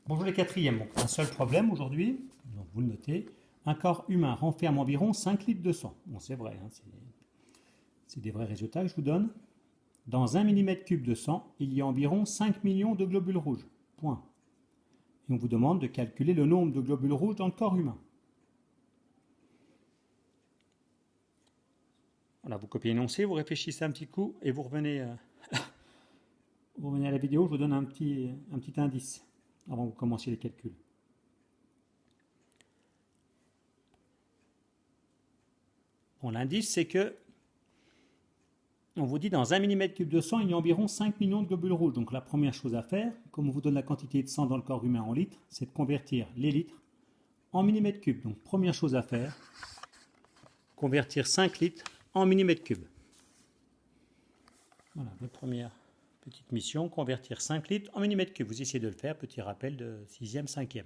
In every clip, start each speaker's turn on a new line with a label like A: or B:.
A: Bonjour les quatrièmes. Donc, un seul problème aujourd'hui, donc vous le notez, un corps humain renferme environ 5 litres de sang. Bon, c'est vrai, hein, c'est des vrais résultats que je vous donne. Dans 1 millimètre cube de sang, il y a environ 5 millions de globules rouges. Point. Et on vous demande de calculer le nombre de globules rouges dans le corps humain. Voilà, vous copiez l'énoncé, vous réfléchissez un petit coup et vous revenez à la vidéo, je vous donne un petit indice avant que vous commenciez les calculs. Bon, l'indice, c'est que on vous dit dans 1 millimètre cube de sang, il y a environ 5 millions de globules rouges. Donc la première chose à faire, comme on vous donne la quantité de sang dans le corps humain en litres, c'est de convertir les litres en millimètres cubes. Donc première chose à faire, convertir 5 litres en millimètres cubes. Voilà, votre première petite mission, convertir 5 litres en millimètres cubes. Vous essayez de le faire, petit rappel de 6e, 5e.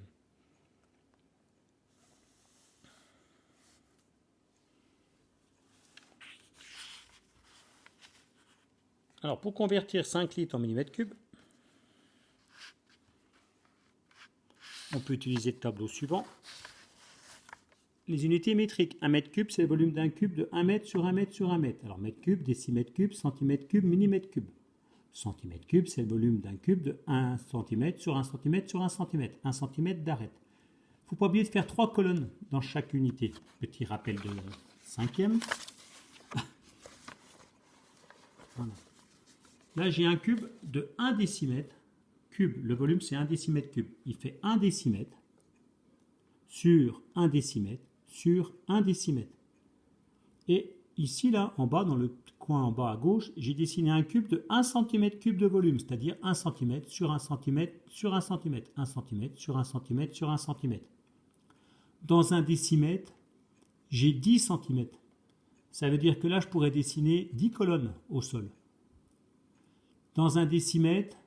A: Alors pour convertir 5 litres en millimètres cubes, on peut utiliser le tableau suivant. Les unités métriques. 1 mètre cube, c'est le volume d'un cube de 1 mètre sur 1 mètre sur 1 mètre. Alors mètre cube, décimètre cube, centimètre cube, millimètre cube. Centimètre cube, c'est le volume d'un cube de 1 cm sur 1 cm sur 1 cm. 1 cm d'arête. Il ne faut pas oublier de faire 3 colonnes dans chaque unité. Petit rappel de 5e. Voilà. Là, j'ai un cube de 1 décimètre cube. Le volume, c'est 1 décimètre cube. Il fait 1 décimètre sur 1 décimètre sur 1 décimètre. Et ici, là, en bas, dans le coin en bas à gauche, j'ai dessiné un cube de 1 cm3 de volume, c'est-à-dire 1 cm sur 1 cm sur 1 cm. 1 cm sur 1 cm sur 1 cm. Dans un décimètre, j'ai 10 cm. Ça veut dire que là, je pourrais dessiner 10 colonnes au sol. Dans un décimètre,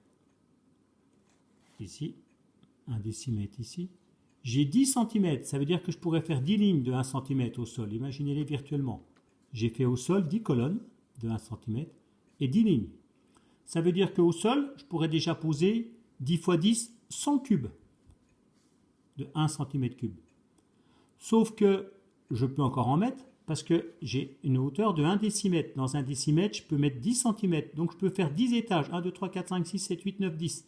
A: ici, un décimètre ici, j'ai 10 cm. Ça veut dire que je pourrais faire 10 lignes de 1 cm au sol. Imaginez-les virtuellement. J'ai fait au sol 10 colonnes de 1 cm et 10 lignes. Ça veut dire qu'au sol, je pourrais déjà poser 10 x 10, 100 cubes de 1 cm3. Sauf que je peux encore en mettre parce que j'ai une hauteur de 1 décimètre. Dans un décimètre, je peux mettre 10 cm. Donc je peux faire 10 étages. 1, 2, 3, 4, 5, 6, 7, 8, 9, 10.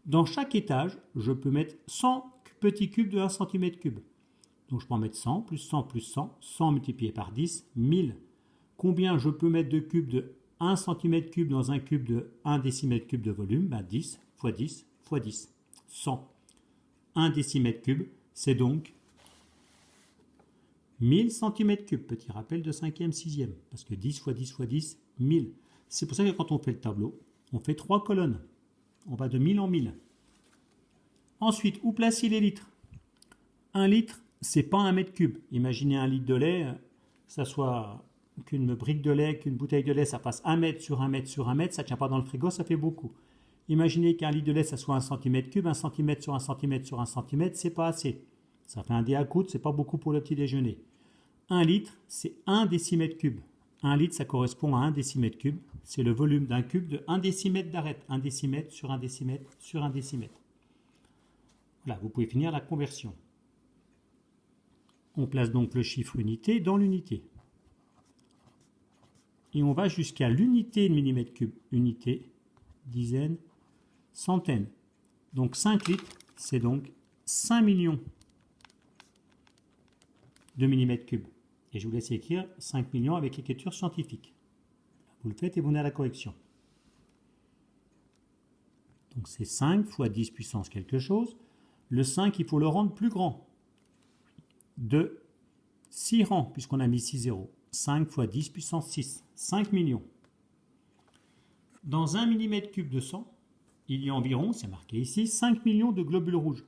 A: Dans chaque étage, je peux mettre 100 petits cubes de 1 cm3. Donc je peux en mettre 100, plus 100, plus 100. 100 multiplié par 10, 1000. Combien je peux mettre de cubes de 1 cm3 dans un cube de 1 décimètre cube de volume? 10 x 10 x 10. 100. 1 décimètre cube, c'est donc 1000 cm3. Petit rappel de 5e, 6e. Parce que 10 x 10 x 10, 1000. C'est pour ça que quand on fait le tableau, on fait 3 colonnes. On va de 1000 en 1000. Ensuite, où placer les litres? 1 litre, c'est pas 1 mètre cube. Imaginez un litre de lait, que ça soit qu'une brique de lait, qu'une bouteille de lait, ça passe 1 mètre sur 1 mètre sur 1 mètre, ça ne tient pas dans le frigo, ça fait beaucoup. Imaginez qu'un litre de lait, ça soit 1 cm3, 1 cm sur 1 cm sur 1 cm, c'est pas assez. Ça fait un dé à coudre, c'est pas beaucoup pour le petit déjeuner. 1 litre, c'est 1 décimètre cube. 1 litre, ça correspond à 1 décimètre cube. C'est le volume d'un cube de 1 décimètre d'arête. 1 décimètre sur 1 décimètre sur 1 décimètre. Voilà, vous pouvez finir la conversion. On place donc le chiffre unité dans l'unité. Et on va jusqu'à l'unité de millimètre cube. Unité, dizaine, centaine. Donc 5 litres, c'est donc 5 millions de millimètres cubes. Et je vous laisse écrire 5 millions avec l'écriture scientifique. Vous le faites et vous venez à la correction. Donc c'est 5 fois 10 puissance quelque chose. Le 5, il faut le rendre plus grand. De 6 rangs, puisqu'on a mis 6 zéros. 5 fois 10 puissance 6. 5 millions. Dans 1 millimètre cube de sang, il y a environ, c'est marqué ici, 5 millions de globules rouges.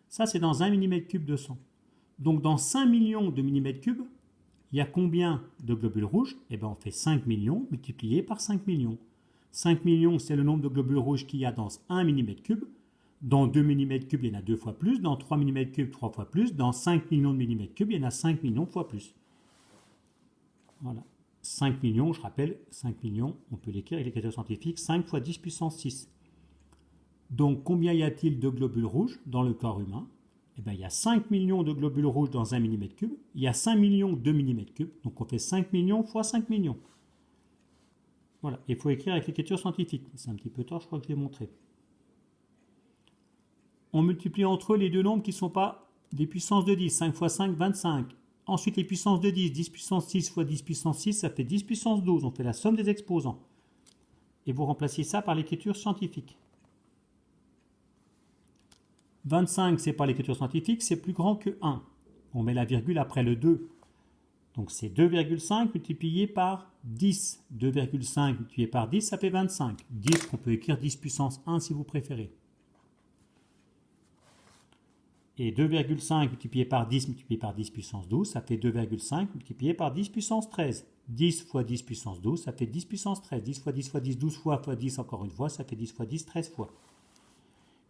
A: Ça, c'est dans 1 millimètre cube de sang. Donc dans 5 millions de millimètres cubes, il y a combien de globules rouges? Eh bien, on fait 5 millions multiplié par 5 millions. 5 millions, c'est le nombre de globules rouges qu'il y a dans 1 mm3. Dans 2 mm3, il y en a 2 fois plus. Dans 3 mm3, 3 fois plus. Dans 5 millions de mm3, il y en a 5 millions de fois plus. Voilà. 5 millions, je rappelle, 5 millions, on peut l'écrire avec l'écriture scientifique, 5 fois 10 puissance 6. Donc, combien y a-t-il de globules rouges dans le corps humain? Eh bien, il y a 5 millions de globules rouges dans 1 mm3. Il y a 5 millions de mm3. Donc, on fait 5 millions fois 5 millions. Voilà. Il faut écrire avec l'écriture scientifique. C'est un petit peu tard, je crois que je l'ai montré. On multiplie entre eux les deux nombres qui ne sont pas des puissances de 10. 5 fois 5, 25. Ensuite, les puissances de 10. 10 puissance 6 fois 10 puissance 6, ça fait 10 puissance 12. On fait la somme des exposants. Et vous remplacez ça par l'écriture scientifique. 25, c'est pas l'écriture scientifique, c'est plus grand que 1. On met la virgule après le 2. Donc c'est 2,5 multiplié par 10. 2,5 multiplié par 10, ça fait 25. 10, on peut écrire 10 puissance 1 si vous préférez. Et 2,5 multiplié par 10 multiplié par 10 puissance 12, ça fait 2,5 multiplié par 10 puissance 13. 10 fois 10 puissance 12, ça fait 10 puissance 13. 10 fois 10 fois 10, 12 fois 10 encore une fois, ça fait 10 fois 10, 13 fois.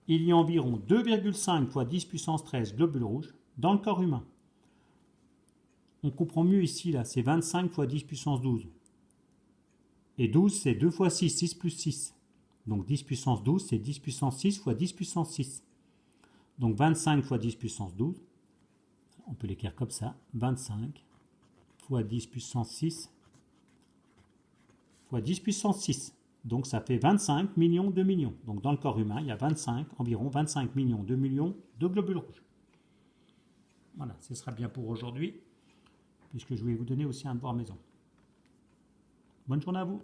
A: Il y a environ 2,5 fois 10 puissance 13 globules rouges dans le corps humain. On comprend mieux ici, là, c'est 25 fois 10 puissance 12. Et 12, c'est 2 fois 6, 6 plus 6. Donc 10 puissance 12, c'est 10 puissance 6 fois 10 puissance 6. Donc 25 fois 10 puissance 12, on peut l'écrire comme ça, 25 fois 10 puissance 6 fois 10 puissance 6. Donc ça fait 25 millions de millions. Donc dans le corps humain, il y a environ 25 millions de globules rouges. Voilà, ce sera bien pour aujourd'hui, puisque je vais vous donner aussi un devoir maison. Bonne journée à vous.